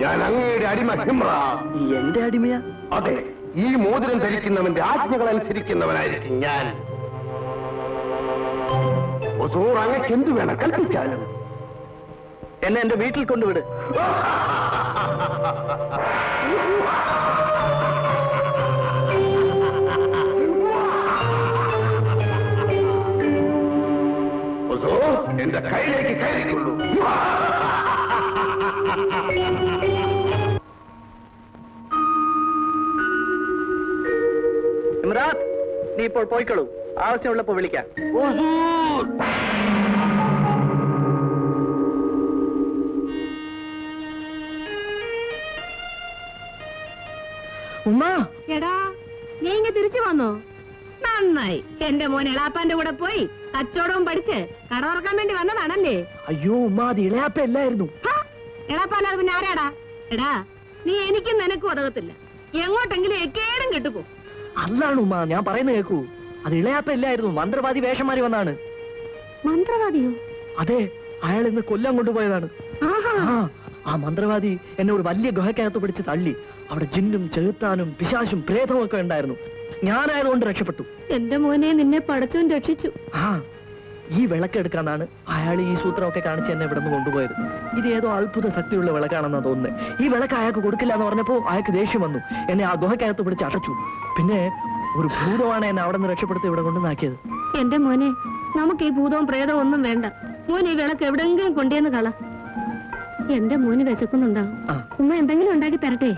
ഞാൻ അങ്ങയുടെ അടിമ ഹിമ്ര. എന്റെ അടിമയാ? അതെ, ഈ മോതിരം ധരിക്കുന്നവന്റെ ആജ്ഞകൾ അനുസരിക്കുന്നവനായിരിക്കും ഞാൻ. അങ്ങക്ക് എന്തു വേണം കൽപ്പിച്ചാലും. എന്നെ എന്റെ വീട്ടിൽ കൊണ്ടുവിട്. എന്റെ കയ്യിലേക്ക് കയറിക്കൊള്ളൂ. ഇമ്രാത്ത്, നീ ഇപ്പോൾ പോയിക്കൊള്ളൂ. ആവശ്യമുള്ളപ്പോ വിളിക്കാം. ഉമ്മ, എടാ നീ ഇങ്ങ് തിരിച്ചു വന്നോ? നന്നായി. എന്റെ മോൻ എളാപ്പാന്റെ കൂടെ പോയി കച്ചവടവും പഠിച്ച് കട തുറക്കാൻ വേണ്ടി വന്നതാണല്ലേ? അയ്യോ ഉമ്മ, അത് ഇളയാപ്പ അല്ലായിരുന്നു. എളാപ്പാല്ലാതെ പിന്നെ ആരാടാ? എടാ നീ എനിക്കും നിനക്കും ഉതകത്തില്ല. എങ്ങോട്ടെങ്കിലും എക്കേടും കെട്ടുപോ. അല്ലാണ് ഉമ്മ, ഞാൻ പറയുന്നത് കേൾക്കൂ. അത് ഇളയാപ്പ ഇല്ലായിരുന്നു, മന്ത്രവാദി വേഷം മാറി വന്നാണ്. മന്ത്രവാദിയോ? അതെ, അയാൾ ഇന്ന് കൊല്ലം കൊണ്ടുപോയതാണ്. ആ മന്ത്രവാദി എന്നെ ഒരു വലിയ ഗുഹയ്ക്കകത്ത് പിടിച്ച് തള്ളി. അവിടെ ജിന്നും ചെറുത്താനും പിശാശും പ്രേതവും ഒക്കെ ഉണ്ടായിരുന്നു. ഞാനായതുകൊണ്ട് രക്ഷപ്പെട്ടു. എന്റെ മോനെ നിന്നെ പടച്ചോൻ രക്ഷിച്ചു. ഈ വിളക്കെടുക്കാന്നാണ് അയാൾ ഈ സൂത്രമൊക്കെ കാണിച്ച് എന്നെ ഇവിടെ നിന്ന് കൊണ്ടുപോയത്. ഇത് ഏതോ അത്ഭുത ശക്തിയുള്ള വിളക്കാണെന്നാ തോന്നുന്നത്. ഈ വിളക്ക് അയാൾക്ക് കൊടുക്കില്ല എന്ന് പറഞ്ഞപ്പോ അയാൾക്ക് ദേഷ്യം വന്നു. എന്നെ ആ ഗുഹയ്ക്കകത്ത് പിടിച്ച് അടച്ചു. പിന്നെ ഒരു ഭൂതമാണ് എന്നെ അവിടെ നിന്ന് രക്ഷപ്പെടുത്തി ഇവിടെ കൊണ്ടുവന്നാക്കിയത്. എന്റെ മോനെ, നമുക്ക് ഈ ഭൂതവും പ്രേതവും ഒന്നും വേണ്ട. മോൻ ഈ വിളക്ക് എവിടെങ്കിലും കൊണ്ടുവന്ന് കള. എന്റെ മോന് വിശക്കുന്നുണ്ടാവും. ഉമ്മ എന്തെങ്കിലും ഉണ്ടാക്കി തരട്ടെ?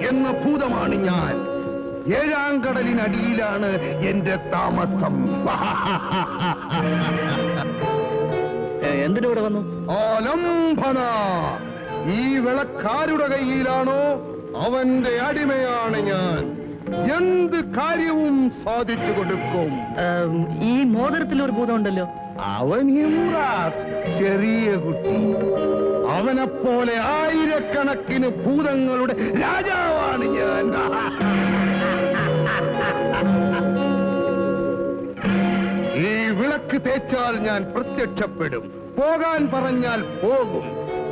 എന്ന ഭൂതമാണ് ഞാൻ. ഏഴാം കടലിനടിയിലാണ് എന്റെ താമസം. എന്തിനു ഇവിടെ വന്നു? ആലംബന. ഈ വിളക്കാരുടെ കയ്യിലാണോ അവന്റെ അടിമയാണ് ഞാൻ. എന്ത് കാര്യവും സാധിച്ചു കൊടുക്കും. ഈ മോതിരത്തിൽ ഒരു ഭൂതം ഉണ്ടല്ലോ. അവൻ ചെറിയ കുട്ടി. അവനെപ്പോലെ ആയിരക്കണക്കിന് ഭൂതങ്ങളുടെ രാജാവാണ് ഞാൻ. ഈ വിളക്ക് തേച്ചാൽ ഞാൻ പ്രത്യക്ഷപ്പെടും. പോകാൻ പറഞ്ഞാൽ പോകും.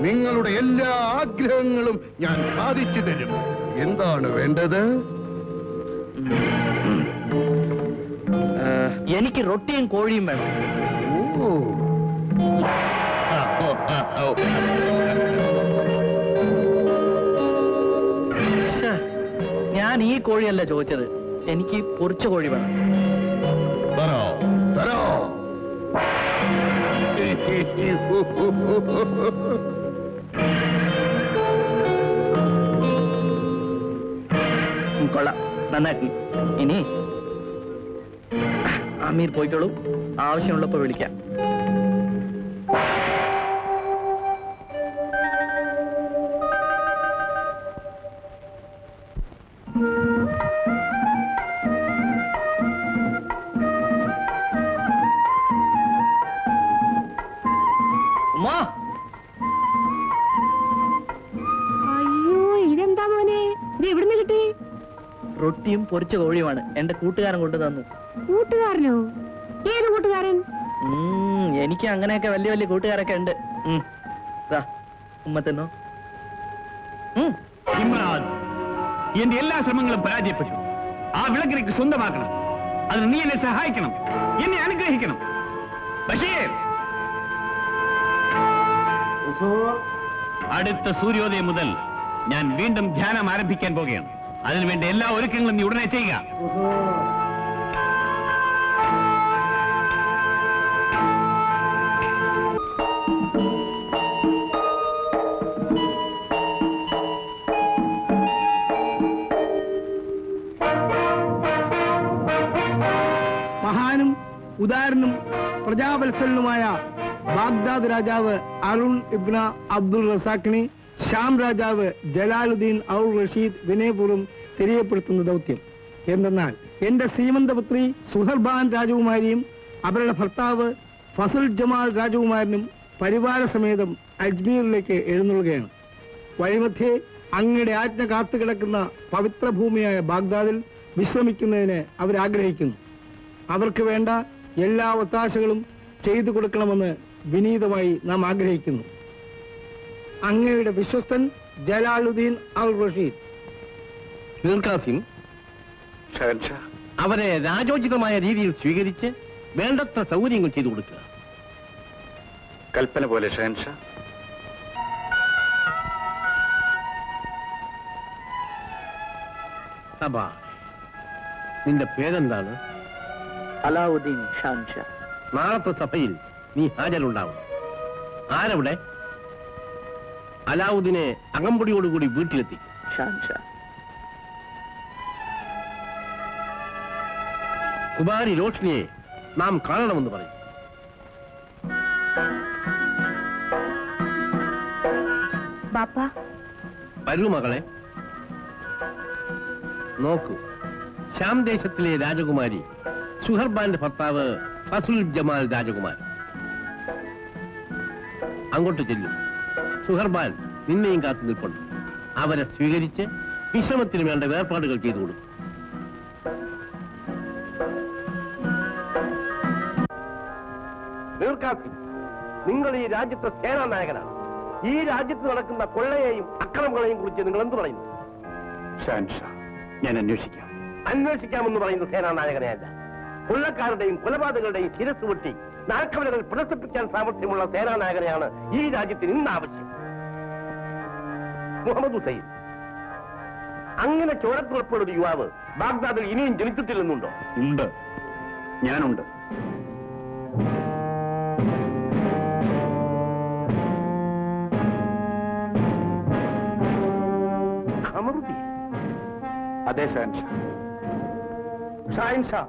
നിങ്ങളുടെ എല്ലാ ആഗ്രഹങ്ങളും ഞാൻ സാധിച്ചു തരും. എന്താണ് വേണ്ടത്? എനിക്ക് റൊട്ടിയും കോഴിയും വേണം. ഞാൻ ഈ കോഴിയല്ല ചോദിച്ചത്. എനിക്ക് പൊരിച്ച കോഴി വേണം. കൊള്ളാം, നന്നാക്കി. ഇനി അമീർ പോയിക്കോളൂ. ആവശ്യമുള്ളപ്പോ വിളിക്കാം. അയ്യോ, ഇതെന്താ മോനെ? ഇത് എവിടുന്ന് കിട്ടി? റൊട്ടി ഇറച്ചിയും പൊരിച്ച കോഴിയുമാണ്. എന്റെ കൂട്ടുകാരൻ കൊണ്ടു തന്നു. കൂട്ടുകാരനോ? ഏത് കൂട്ടുകാരൻ? എനിക്ക് അങ്ങനെയൊക്കെ വലിയ വലിയ കൂട്ടുകാരൊക്കെ ഉണ്ട്. ഉമ്മത്തിനോ? ഇമ്രാൻ, എന്റെ എല്ലാ ശ്രമങ്ങളും പരാജയപ്പെട്ടു. ആ വിളക്കിലേക്ക് സ്വന്തമാക്കണം. അതിന് നീ എന്നെ സഹായിക്കണം, എന്നെ അനുഗ്രഹിക്കണം. ബഷീർ, അടുത്ത സൂര്യോദയം മുതൽ ഞാൻ വീണ്ടും ധ്യാനം ആരംഭിക്കാൻ പോകുകയാണ്. അതിനുവേണ്ടി എല്ലാ ഒരുക്കങ്ങളും നീ ഉടനെ ചെയ്യുക. മഹാനും ഉദാരനും പ്രജാവത്സലനുമായ ബാഗ്ദാദ് രാജാവ് അരുൺ ഇബ്ന അബ്ദുൾ റസാഖിനെ ഷാം രാജാവ് ജലാലുദ്ദീൻ ഔർ റഷീദ് വിനയപൂർവ്വം തെரியപ്പെടുത്തുന്ന ദൗത്യം എന്തെന്നാൽ എന്റെ ശ്രീമന്തപുത്രി സുഹർബാൻ രാജകുമാരിയും അവരുടെ ഭർത്താവ് ഫസൽ ജമാൽ രാജകുമാരനും പരിവാര സമേതം അജ്മീറിലേക്ക് എഴുന്നള്ളുകയാണ്. വഴിമധ്യേ അങ്ങയുടെ ആജ്ഞ കാത്തുകിടക്കുന്ന പവിത്ര ഭൂമിയായ ബാഗ്ദാദിൽ വിശ്രമിക്കുന്നതിന് അവരാഗ്രഹിക്കുന്നു. അവർക്ക് വേണ്ട എല്ലാ ഒത്താശകളും ചെയ്തു കൊടുക്കണമെന്ന് വിനീതമായി നാം ആഗ്രഹിക്കുന്നു. അങ്ങയുടെ വിശ്വസ്തൻ ജലാലുദ്ദീൻ അൽ റഷീദ്. അവരെ രാജോചിതമായ രീതിയിൽ സ്വീകരിച്ച് വേണ്ടത്ര സൗകര്യങ്ങൾ ചെയ്തു കൊടുക്കുക. കൽപ്പന പോലെ ഷഹൻഷാ. സബാ, നിന്റെ പേരെന്താണ്? അലാവുദ്ദീൻ ഷാൻഷാ. നാളത്തെ സഭയിൽ നീ ഹാജരുണ്ടാവും. ആരവിടെ? അലാവുദ്ദീനെ അകമ്പടിയോടുകൂടി വീട്ടിലെത്തി. ഷാൻഷാ. കുമാരി രോഷ്നിയെ നാം കാണണമെന്ന് പറയും. ബാപ്പാ, വരൂ മകളെ. നോക്കൂ, ശ്യാം ദേശത്തിലെ രാജകുമാരി സുഹർബാന്റെ ഭർത്താവ് ഫസുൽ ജമാൽ രാജകുമാരൻ. അങ്ങോട്ട് ചെല്ലും. സുഹർബാൻ നിന്നെയും കാത്തു നിൽപ്പുണ്ട്. അവരെ സ്വീകരിച്ച് വിശ്രമത്തിന് വേണ്ട ഏർപ്പാടുകൾ ചെയ്തു കൊടുക്കും. നിങ്ങൾ ഈ രാജ്യത്തെ സേനാനായകനാണ്. ഈ രാജ്യത്ത് നടക്കുന്ന കൊള്ളയെയും അക്രമങ്ങളെയും കുറിച്ച് നിങ്ങൾ എന്ത് പറയുന്നു? ഷാൻഷാ, ഞാൻ അന്വേഷിക്കാം. അന്വേഷിക്കാമെന്ന് പറയുന്ന സേനാനായകനെയല്ല, കൊള്ളക്കാരുടെയും കൊലപാതകളുടെയും ശിരസ് വെട്ടി നാൽക്കവലകൾ പ്രദർശിപ്പിക്കാൻ സാമർഥ്യമുള്ള സേനാനായകനെയാണ് ഈ രാജ്യത്തിന് ഇന്ന് ആവശ്യം. മുഹമ്മദ് ഹുസൈൻ, അങ്ങനെ ചോരത്തുറപ്പുള്ള യുവാവ് ബാഗ്ദാദിൽ ഇനിയും ജനിച്ചിട്ടില്ലെന്നുണ്ടോ? ഉണ്ട്, ഞാനുണ്ട്. അതെ ഷാൻഷാ. ഷാൻഷാ,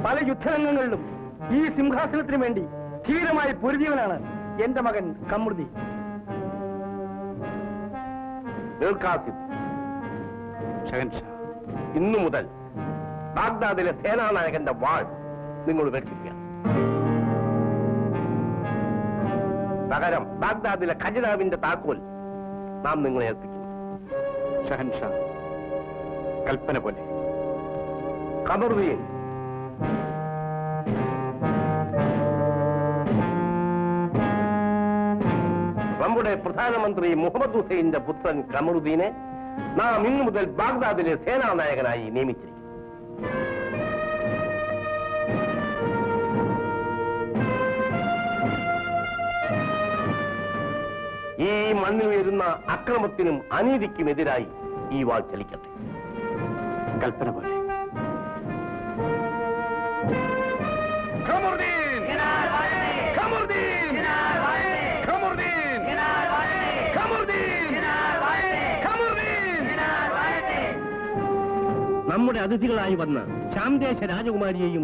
പല യുദ്ധരംഗങ്ങളിലും ഈ സിംഹാസനത്തിന് വേണ്ടി ധീരമായി പൊരുതിയവനാണ് എന്റെ മകൻ കമറുദ്ദീൻ. ഇന്നു മുതൽ ബാഗ്ദാദിലെ സേനാനായകന്റെ വാൾ നിങ്ങൾ ഉപേക്ഷിക്കുക. പകരം ബാഗ്ദാദിലെ ഖജനാവിന്റെ താക്കോൽ നാം നിങ്ങളെ ഏൽപ്പിക്കുന്നു. ഷഹൻഷാ, കൽപ്പന പോലെ. കമറുദ്ദീൻ, നമ്മുടെ പ്രധാനമന്ത്രി മുഹമ്മദ് ഹുസൈന്റെ പുത്രൻ കമറുദ്ദീനെ നാം ഇന്നു മുതൽ ബാഗ്ദാദിലെ സേനാനായകനായി നിയമിച്ചിരിക്കുന്നു. ഈ മണ്ണിൽ ഉയരുന്ന അക്രമത്തിനും അനീതിക്കുമെതിരായി ഈ വാൾ ചലിക്കട്ടെ. കൽപ്പന പോലെ. നമ്മുടെ അതിഥികളായി വന്ന ശ്യാംദേശ രാജകുമാരിയെയും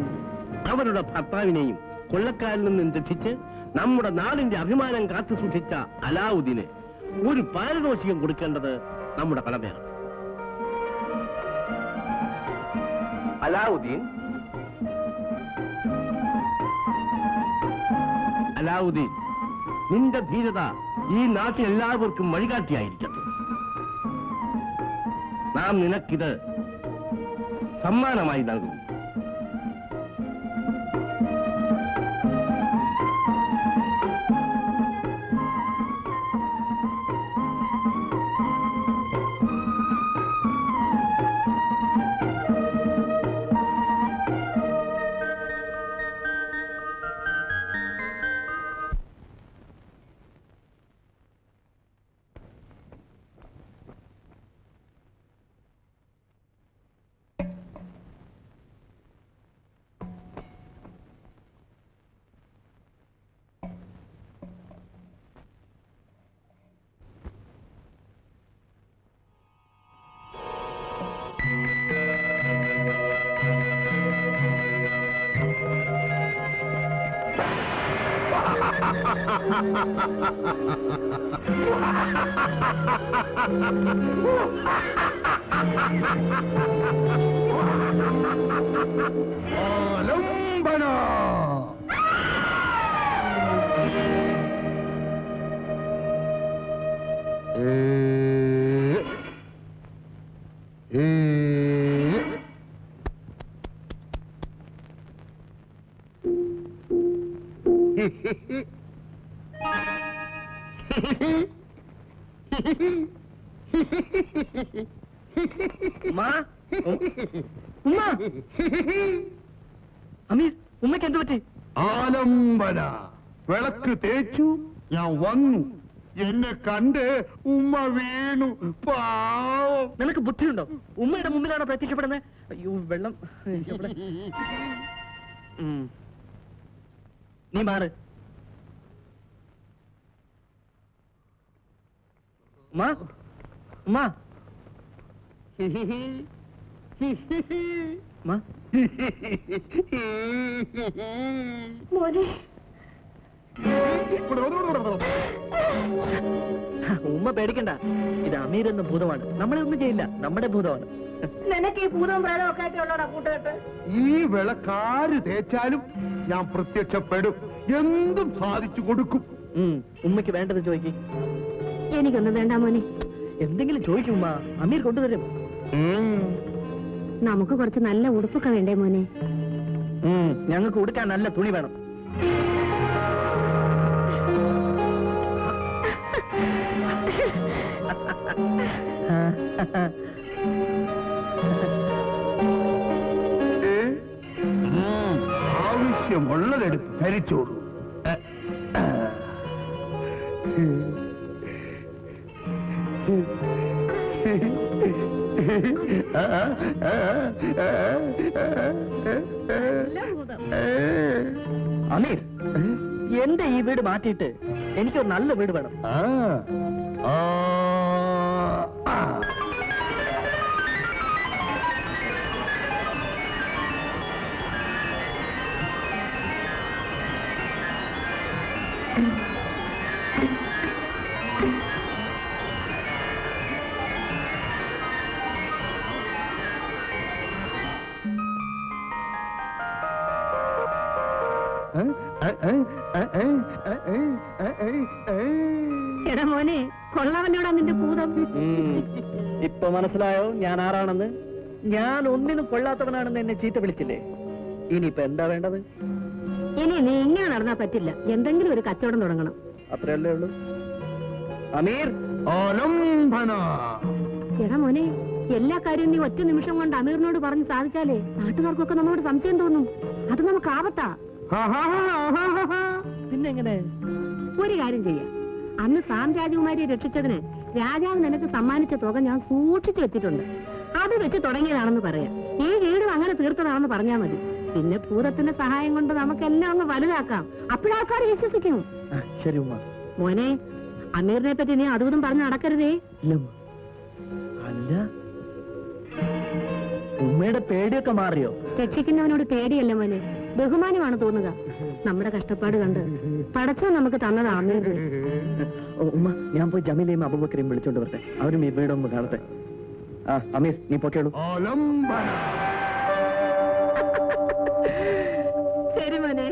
അവരുടെ ഭർത്താവിനെയും കൊള്ളക്കാരിൽ നിന്നും രക്ഷിച്ച് നമ്മുടെ നാടിന്റെ അഭിമാനം കാത്തു സൂക്ഷിച്ച അലാവുദ്ദീന് ഒരു പാരിതോഷികം കൊടുക്കേണ്ടത് നമ്മുടെ കടമയാണ്. അലാവുദ്ദീൻ, അലാവുദ്ദീൻ, നിന്റെ ധീരത ഈ നാട്ടിൽ എല്ലാവർക്കും വഴികാട്ടിയായിരിക്കട്ടെ. നാം നിനക്കിത് സമ്മാനമായി നൽകുന്നു. അമീർ, ഉമ്മയ്ക്ക് എന്ത് പറ്റി? ആലംബന വിളക്ക് തേച്ചു, ഞാൻ വന്നു, എന്നെ കണ്ട് ഉമ്മ വീണു. പാവം. നിനക്ക് ബുദ്ധിയുണ്ടോ? ഉമ്മയുടെ മുമ്പിലാണോ പ്രത്യക്ഷപ്പെടുന്നത്? അയ്യോ, വെള്ളം എവിടെ? നീ മാറ്. ഉമ്മ, ഉമ്മ, ഉമ്മ. ഉമ്മ പേടിക്കണ്ട, ഇത് അമീർ എന്ന ഭൂതമാണ്. നമ്മളെ ഒന്നും ചെയ്യില്ല, നമ്മുടെ ഭൂതമാണ്. നിനക്ക് ഈ ഭൂതവും പ്രേതവും ഒക്കെ ആയിട്ടുള്ളോടാ കൂട്ടുകെട്ട്. ഈ വിളക്കാര് തേച്ചാലും ഞാൻ പ്രത്യക്ഷപ്പെടും, എന്തും സാധിച്ചു കൊടുക്കും. ഉമ്മയ്ക്ക് വേണ്ടത് ചോദിക്ക്. എനിക്കൊന്നും വേണ്ട മോനെ. എന്തെങ്കിലും ചോദിക്കും ഉമ്മ, അമീർ കൊണ്ടുതരും. നമുക്ക് കുറച്ച് നല്ല ഉടുപ്പൊക്കെ വേണ്ടേ മോനെ? ഞങ്ങൾക്ക് ഉടുക്കാൻ നല്ല തുണി വേണം. ആവശ്യമുള്ളതെടുത്ത് ധരിച്ചോളൂ. അമീർ, എന്റെ ഈ വീട് മാറ്റിയിട്ട് എനിക്കൊരു നല്ല വീട് വേണം. എടാ മോനെ, കൊള്ളാവനോടാ നിന്റെ ഭൂതം. ഇപ്പൊ മനസ്സിലായോ ഞാൻ ആരാണെന്ന്? ഞാൻ ഒന്നിനും കൊള്ളാത്തവനാണെന്ന് എന്നെ ചീത്ത വിളിച്ചില്ലേ? ഇനിയിപ്പൊ എന്താ വേണ്ടത്? ഇനി നീ ഇങ്ങനെ നടന്നാ പറ്റില്ല, എന്തെങ്കിലും ഒരു കച്ചവടം തുടങ്ങണം. അത്രയല്ലേ ഉള്ളൂ. അമീർ, എടാ മോനെ, എല്ലാ കാര്യവും നീ ഒറ്റ നിമിഷം കൊണ്ട് അമീറിനോട് പറഞ്ഞ് സാധിച്ചാലേ നാട്ടുകാർക്കൊക്കെ നമ്മളോട് സംശയം തോന്നും. അത് നമുക്ക് ആപത്താ. പിന്നെങ്ങനെ? ഒരു കാര്യം ചെയ്യാം. അന്ന് സാം രാജകുമാരിയെ രക്ഷിച്ചതിന് രാജാവ് നിനക്ക് സമ്മാനിച്ച തുക ഞാൻ സൂക്ഷിച്ചു വെച്ചിട്ടുണ്ട്. അത് വെച്ച് തുടങ്ങിയതാണെന്ന് പറയാം. ഈ വീടും അങ്ങനെ തീർത്തതാണെന്ന് പറഞ്ഞാൽ മതി. പിന്നെ ഭൂതത്തിന്റെ സഹായം കൊണ്ട് നമുക്കെല്ലാം അങ്ങ് വലുതാക്കാം. അപ്പോഴാൾക്കാർ വിശ്വസിക്കും. ശരി ഉമ്മ. മോനെ, അമീറിനെ പറ്റി നീ അതും പറഞ്ഞ് നടക്കരുതേ. അല്ല, ഉമ്മയുടെ പേടിയൊക്കെ മാറിയോ? രക്ഷിക്കുന്നവനോട് പേടിയല്ല മോനെ, ബഹുമാനമാണ് തോന്നുക. നമ്മുടെ കഷ്ടപ്പാട് കണ്ട് പടച്ചോ നമുക്ക് തന്നതാ അമീർ. ഉമ്മ, ഞാൻ പോയി ജമീലയും അബൂബക്കറേയും വിളിച്ചോണ്ട് വരട്ടെ. അവരും ഈ വീടൊന്ന് കാണട്ടെ. അമീർ, നീ പൊക്കേളൂ. ശരി മോനെ.